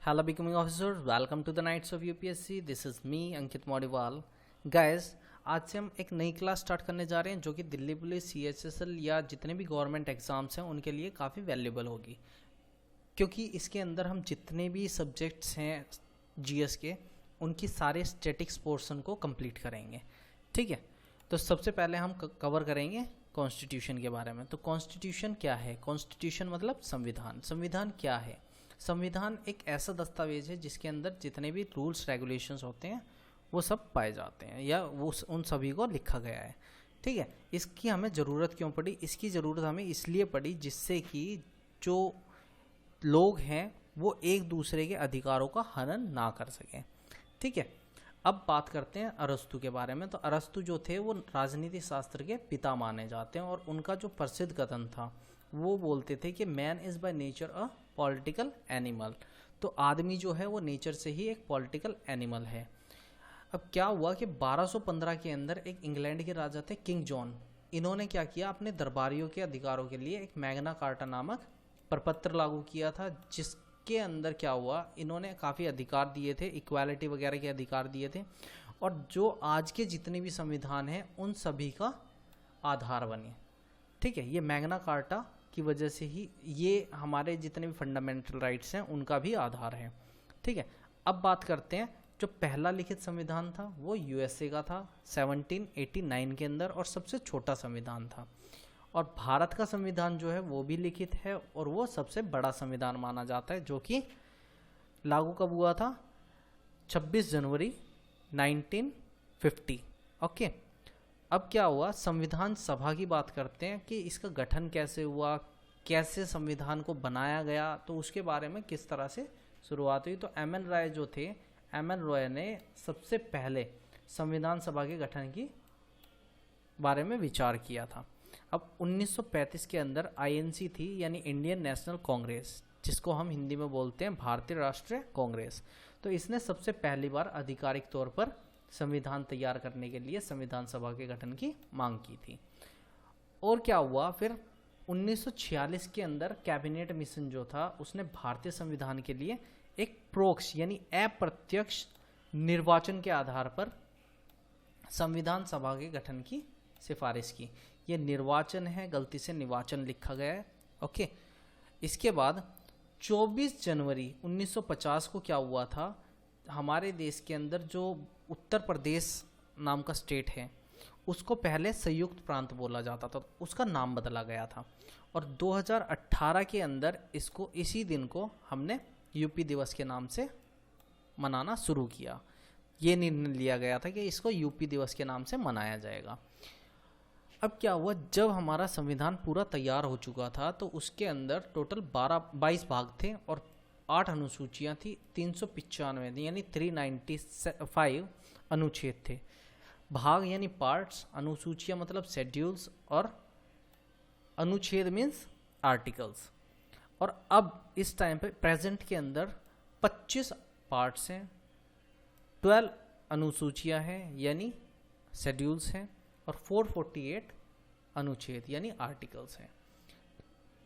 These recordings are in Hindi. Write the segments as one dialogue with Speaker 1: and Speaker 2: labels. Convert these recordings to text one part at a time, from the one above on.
Speaker 1: Hello, becoming officers. Welcome to the Nights of UPSC. This is me, Ankit मौडिवाल. Guys, आज से हम एक नई क्लास स्टार्ट करने जा रहे हैं जो कि दिल्ली पुलिस, CHSL या जितने भी गवर्नमेंट एग्जाम्स हैं उनके लिए काफ़ी वैल्यूबल होगी, क्योंकि इसके अंदर हम जितने भी सब्जेक्ट्स हैं GS के उनकी सारे स्टैटिक्स पोर्शन को कंप्लीट करेंगे. ठीक है, तो सबसे पहले हम कवर करेंगे कॉन्स्टिट्यूशन के बारे में. तो कॉन्स्टिट्यूशन क्या है? कॉन्स्टिट्यूशन मतलब संविधान. संविधान क्या है? संविधान एक ऐसा दस्तावेज है जिसके अंदर जितने भी रूल्स रेगुलेशंस होते हैं वो सब पाए जाते हैं या वो उन सभी को लिखा गया है. ठीक है, इसकी हमें ज़रूरत क्यों पड़ी? इसकी ज़रूरत हमें इसलिए पड़ी जिससे कि जो लोग हैं वो एक दूसरे के अधिकारों का हनन ना कर सकें. ठीक है, अब बात करते हैं अरस्तु के बारे में. तो अरस्तु जो थे वो राजनीति शास्त्र के पिता माने जाते हैं और उनका जो प्रसिद्ध कथन था वो बोलते थे कि man is by nature a political animal. तो आदमी जो है वो नेचर से ही एक पॉलिटिकल एनिमल है. अब क्या हुआ कि 1215 के अंदर एक इंग्लैंड के राजा थे किंग जॉन. इन्होंने क्या किया, अपने दरबारियों के अधिकारों के लिए एक मैग्ना कार्टा नामक प्रपत्र लागू किया था, जिसके अंदर क्या हुआ, इन्होंने काफ़ी अधिकार दिए थे, इक्वालिटी वगैरह के अधिकार दिए थे और जो आज के जितने भी संविधान हैं उन सभी का आधार बने. ठीक है, ये मैग्ना कार्टा की वजह से ही ये हमारे जितने भी फंडामेंटल राइट्स हैं उनका भी आधार है. ठीक है, अब बात करते हैं जो पहला लिखित संविधान था वो USA का था 1789 के अंदर और सबसे छोटा संविधान था. और भारत का संविधान जो है वो भी लिखित है और वो सबसे बड़ा संविधान माना जाता है, जो कि लागू कब हुआ था? 26 जनवरी 1950. ओके, अब क्या हुआ, संविधान सभा की बात करते हैं कि इसका गठन कैसे हुआ, कैसे संविधान को बनाया गया, तो उसके बारे में किस तरह से शुरुआत हुई. तो M.N. रॉय जो थे, M.N. रॉय ने सबसे पहले संविधान सभा के गठन की बारे में विचार किया था. अब 1935 के अंदर INC थी, यानी इंडियन नेशनल कांग्रेस, जिसको हम हिंदी में बोलते हैं भारतीय राष्ट्रीय कांग्रेस. तो इसने सबसे पहली बार आधिकारिक तौर पर संविधान तैयार करने के लिए संविधान सभा के गठन की मांग की थी. और क्या हुआ, फिर 1946 के अंदर कैबिनेट मिशन जो था उसने भारतीय संविधान के लिए एक प्रोक्ष यानी अप्रत्यक्ष निर्वाचन के आधार पर संविधान सभा के गठन की सिफारिश की. ये निर्वाचन है, गलती से निवाचन लिखा गया है. ओके, इसके बाद 24 जनवरी 1950 को क्या हुआ था, हमारे देश के अंदर जो उत्तर प्रदेश नाम का स्टेट है उसको पहले संयुक्त प्रांत बोला जाता था, उसका नाम बदला गया था. और 2018 के अंदर इसको, इसी दिन को हमने यूपी दिवस के नाम से मनाना शुरू किया. ये निर्णय लिया गया था कि इसको यूपी दिवस के नाम से मनाया जाएगा. अब क्या हुआ, जब हमारा संविधान पूरा तैयार हो चुका था तो उसके अंदर टोटल 22 भाग थे और 8 अनुसूचियाँ थी, 395 थी, यानी 395 अनुच्छेद थे. भाग यानी पार्ट्स, अनुसूचियाँ मतलब शेड्यूल्स और अनुच्छेद मीन्स आर्टिकल्स. और अब इस टाइम पे प्रेजेंट के अंदर 25 पार्ट्स हैं, 12 अनुसूचियाँ हैं यानी शेड्यूल्स हैं और 448 अनुच्छेद यानी आर्टिकल्स हैं.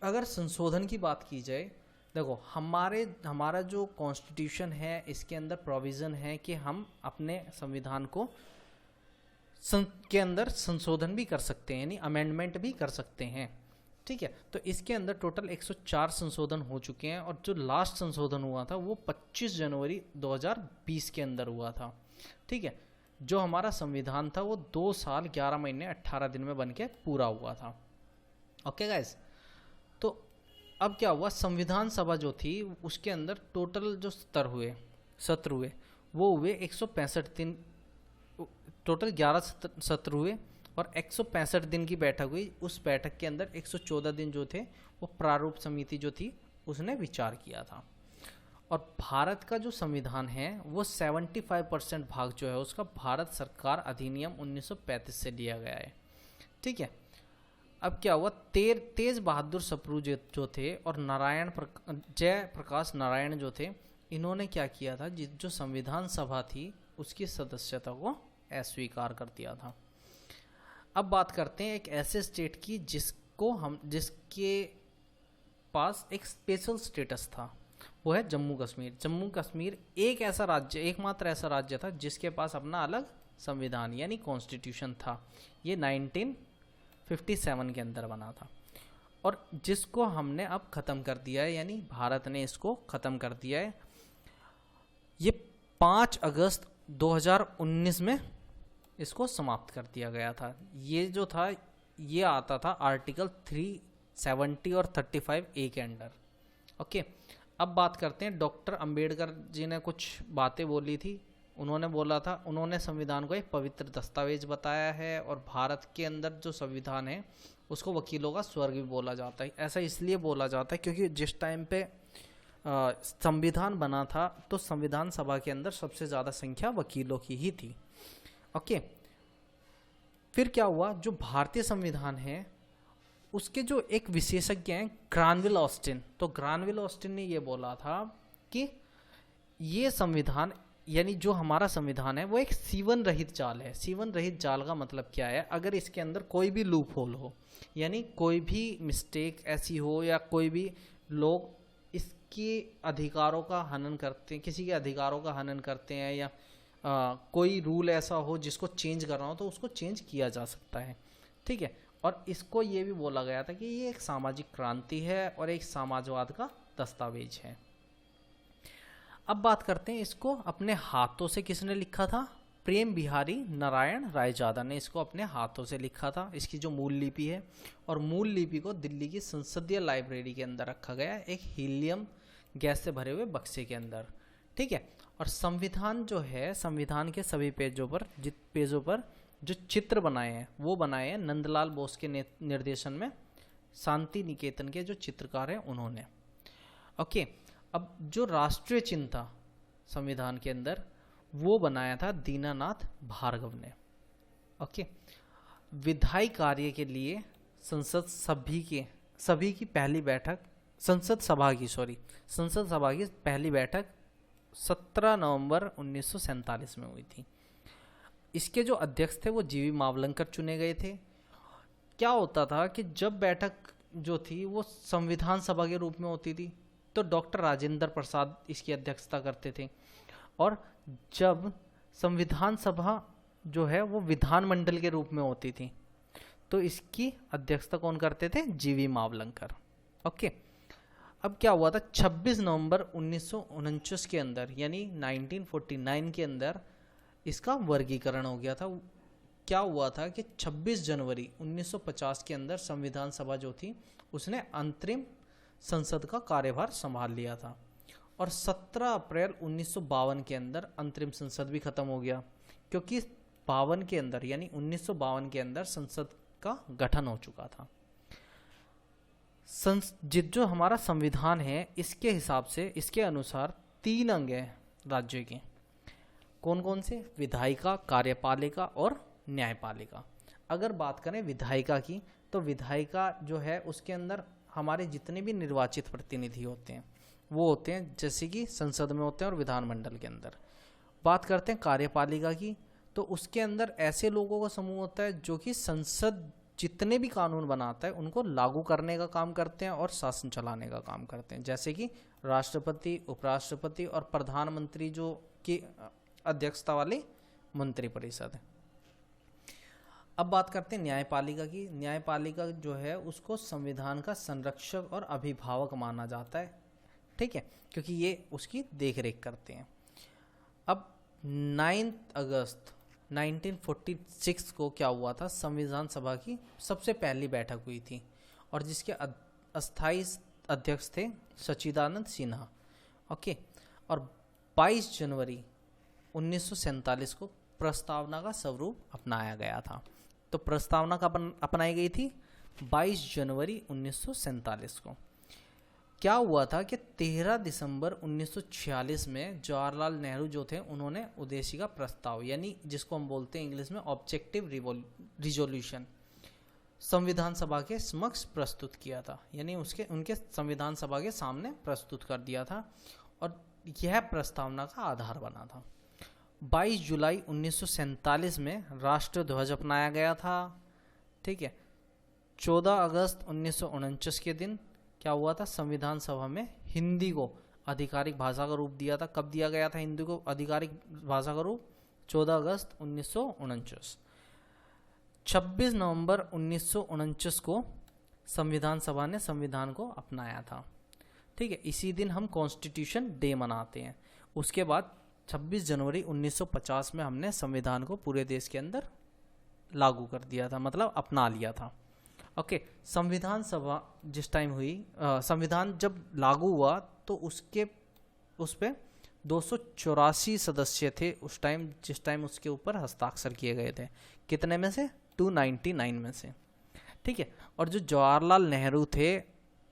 Speaker 1: अगर संशोधन की बात की जाए, देखो हमारा जो कॉन्स्टिट्यूशन है इसके अंदर प्रोविज़न है कि हम अपने संविधान को के अंदर संशोधन भी कर सकते हैं, यानी अमेंडमेंट भी कर सकते हैं. ठीक है, तो इसके अंदर टोटल 104 संशोधन हो चुके हैं और जो लास्ट संशोधन हुआ था वो 25 जनवरी 2020 के अंदर हुआ था. ठीक है, जो हमारा संविधान था वो 2 साल 11 महीने 18 दिन में बनके पूरा हुआ था. ओके गाइस, तो अब क्या हुआ, संविधान सभा जो थी उसके अंदर टोटल जो सत्र हुए वो हुए 165 दिन, टोटल 11 सत्र हुए और 165 दिन की बैठक हुई. उस बैठक के अंदर 114 दिन जो थे वो प्रारूप समिति जो थी उसने विचार किया था. और भारत का जो संविधान है वो 75% भाग जो है उसका भारत सरकार अधिनियम 1935 से लिया गया है. ठीक है, अब क्या हुआ, तेज बहादुर सप्रू जो थे और जयप्रकाश नारायण जो थे, इन्होंने क्या किया था, जो संविधान सभा थी उसकी सदस्यता को अस्वीकार कर दिया था. अब बात करते हैं एक ऐसे स्टेट की जिसके पास एक स्पेशल स्टेटस था. वो है जम्मू कश्मीर। जम्मू कश्मीर एक ऐसा राज्य, एकमात्र ऐसा राज्य था जिसके पास अपना अलग संविधान यानी कॉन्स्टिट्यूशन था। ये 1957 के अंदर बना था और जिसको हमने अब ख़त्म कर दिया है, यानी भारत ने इसको ख़त्म कर दिया है। ये 5 अगस्त 2019 में इसको समाप्त कर दिया गया था। ये जो था ये आता था आर्टिकल 370 और 35A के अंडर। ओके, अब बात करते हैं, डॉक्टर अंबेडकर जी ने कुछ बातें बोली थी। उन्होंने बोला था, उन्होंने संविधान को एक पवित्र दस्तावेज बताया है और भारत के अंदर जो संविधान है उसको वकीलों का स्वर्ग भी बोला जाता है। ऐसा इसलिए बोला जाता है क्योंकि जिस टाइम पे संविधान बना था तो संविधान सभा के अंदर सबसे ज़्यादा संख्या वकीलों की ही थी। ओके, फिर क्या हुआ, जो भारतीय संविधान है उसके जो एक विशेषज्ञ हैं ग्रानविल ऑस्टिन, तो ग्रानविल ऑस्टिन ने ये बोला था कि ये संविधान यानी जो हमारा संविधान है वो एक सीवन रहित जाल है। सीवन रहित जाल का मतलब क्या है, अगर इसके अंदर कोई भी लूप होल हो यानी कोई भी मिस्टेक ऐसी हो या कोई भी लोग इसके अधिकारों का हनन करते हैं, किसी के अधिकारों का हनन करते हैं या कोई रूल ऐसा हो जिसको चेंज करना हो तो उसको चेंज किया जा सकता है। ठीक है, और इसको ये भी बोला गया था कि ये एक सामाजिक क्रांति है और एक समाजवाद का दस्तावेज है। अब बात करते हैं, इसको अपने हाथों से किसने लिखा था? प्रेम बिहारी नारायण रायजादा ने इसको अपने हाथों से लिखा था। इसकी जो मूल लिपि है, और मूल लिपि को दिल्ली की संसदीय लाइब्रेरी के अंदर रखा गया है, एक हीलियम गैस से भरे हुए बक्से के अंदर। ठीक है, और संविधान जो है, संविधान के सभी पेजों पर जो चित्र बनाए हैं वो बनाए हैं नंदलाल बोस के निर्देशन में, शांति निकेतन के जो चित्रकार हैं उन्होंने। ओके, अब जो राष्ट्रीय चिन्ह था संविधान के अंदर वो बनाया था दीनानाथ भार्गव ने। ओके, विधायी कार्य के लिए संसद की पहली बैठक, संसद सभा की पहली बैठक 17 नवंबर 1947 में हुई थी। इसके जो अध्यक्ष थे वो जीवी मावलंकर चुने गए थे। क्या होता था कि जब बैठक जो थी वो संविधान सभा के रूप में होती थी तो डॉक्टर राजेंद्र प्रसाद इसकी अध्यक्षता करते थे, और जब संविधान सभा जो है वो विधानमंडल के रूप में होती थी तो इसकी अध्यक्षता कौन करते थे? जीवी मावलंकर। ओके, अब क्या हुआ था, 26 नवंबर 1949 के अंदर यानी 1949 के अंदर इसका वर्गीकरण हो गया था। क्या हुआ था कि 26 जनवरी 1950 के अंदर संविधान सभा जो थी उसने अंतरिम संसद का कार्यभार संभाल लिया था, और 17 अप्रैल 1952 के अंदर अंतरिम संसद भी खत्म हो गया, क्योंकि 52 के अंदर यानी 1952 के अंदर संसद का गठन हो चुका था। जो हमारा संविधान है इसके हिसाब से, इसके अनुसार 3 अंग हैं राज्य के। कौन कौन से? विधायिका, कार्यपालिका और न्यायपालिका। अगर बात करें विधायिका की तो विधायिका जो है उसके अंदर हमारे जितने भी निर्वाचित प्रतिनिधि होते हैं वो होते हैं जैसे कि संसद में होते हैं और विधानमंडल के अंदर। बात करते हैं कार्यपालिका की तो उसके अंदर ऐसे लोगों का समूह होता है जो कि संसद जितने भी कानून बनाता है उनको लागू करने का काम करते हैं और शासन चलाने का काम करते हैं, जैसे कि राष्ट्रपति, उपराष्ट्रपति और प्रधानमंत्री जो की अध्यक्षता वाली मंत्रिपरिषद है। अब बात करते हैं न्यायपालिका की। न्यायपालिका जो है उसको संविधान का संरक्षक और अभिभावक माना जाता है। ठीक है, क्योंकि ये उसकी देखरेख करते हैं। अब 9 अगस्त 1946 को क्या हुआ था, संविधान सभा की सबसे पहली बैठक हुई थी और जिसके अस्थायी अध्यक्ष थे सच्चिदानंद सिन्हा। ओके, और 22 जनवरी 1947 को प्रस्तावना का स्वरूप अपनाया गया था। तो प्रस्तावना कब अपनाई गई थी? 22 जनवरी 1947 को। क्या हुआ था कि 13 दिसंबर 1946 में जवाहरलाल नेहरू जो थे उन्होंने उद्देशिका प्रस्ताव यानी जिसको हम बोलते हैं इंग्लिश में ऑब्जेक्टिव रिजोल्यूशन संविधान सभा के समक्ष प्रस्तुत किया था, यानी उनके संविधान सभा के सामने प्रस्तुत कर दिया था और यह प्रस्तावना का आधार बना था। 22 जुलाई 1947 में राष्ट्रीय ध्वज अपनाया गया था। ठीक है, 14 अगस्त 1949 के दिन क्या हुआ था, संविधान सभा में हिंदी को आधिकारिक भाषा का रूप दिया था। कब दिया गया था हिंदी को आधिकारिक भाषा का रूप? 14 अगस्त 1949। 26 नवंबर 1949 को संविधान सभा ने संविधान को अपनाया था। ठीक है, इसी दिन हम कॉन्स्टिट्यूशन डे मनाते हैं। उसके बाद 26 जनवरी 1950 में हमने संविधान को पूरे देश के अंदर लागू कर दिया था, मतलब अपना लिया था। ओके, संविधान सभा जिस टाइम हुई, संविधान जब लागू हुआ तो उस पे 284 सदस्य थे उस टाइम, जिस टाइम उसके ऊपर हस्ताक्षर किए गए थे। कितने में से? 299 में से। ठीक है, और जो जवाहरलाल नेहरू थे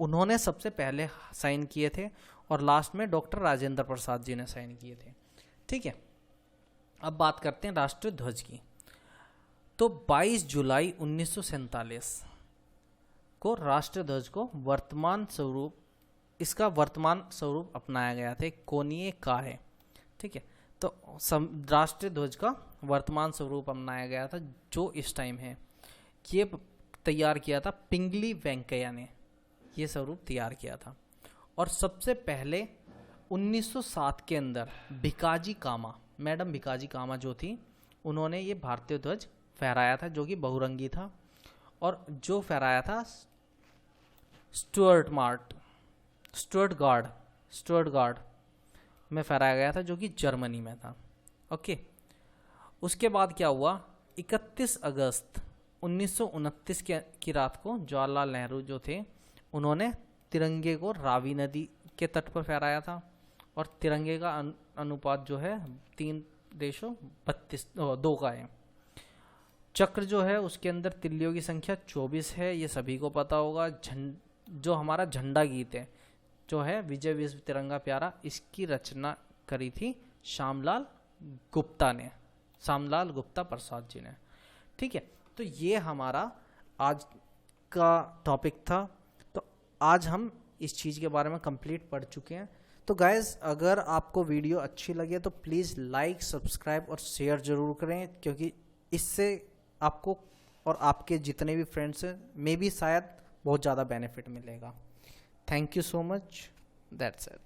Speaker 1: उन्होंने सबसे पहले साइन किए थे और लास्ट में डॉक्टर राजेंद्र प्रसाद जी ने साइन किए थे। ठीक है, अब बात करते हैं राष्ट्रीय ध्वज की। तो 22 जुलाई 1947 को राष्ट्रीय ध्वज को इसका वर्तमान स्वरूप अपनाया गया था, कोणीय का है। ठीक है, तो राष्ट्रीय ध्वज का वर्तमान स्वरूप अपनाया गया था जो इस टाइम है। ये तैयार किया था पिंगली वेंकैया ने, ये स्वरूप तैयार किया था। और सबसे पहले 1907 के अंदर भिकाजी कामा, मैडम भिकाजी कामा जो थी, उन्होंने ये भारतीय ध्वज फहराया था जो कि बहुरंगी था। और जो फहराया था स्टुअर्ट गार्ड में फहराया गया था जो कि जर्मनी में था। ओके, उसके बाद क्या हुआ? 31 अगस्त 1929 की रात को जवाहरलाल नेहरू जो थे उन्होंने तिरंगे को रावी नदी के तट पर फहराया था। और तिरंगे का अनुपात जो है 3:2 का है। चक्र जो है उसके अंदर तिल्लियों की संख्या 24 है, ये सभी को पता होगा। जो हमारा झंडा गीत है जो है विजय विश्व तिरंगा प्यारा, इसकी रचना करी थी श्यामलाल गुप्ता प्रसाद जी ने। ठीक है, तो ये हमारा आज का टॉपिक था। तो आज हम इस चीज़ के बारे में कंप्लीट पढ़ चुके हैं। तो गाइज़, अगर आपको वीडियो अच्छी लगे तो प्लीज़ लाइक, सब्सक्राइब और शेयर ज़रूर करें, क्योंकि इससे आपको और आपके जितने भी फ्रेंड्स हैं में भी शायद बहुत ज़्यादा बेनिफिट मिलेगा। Thank you so much, that's it.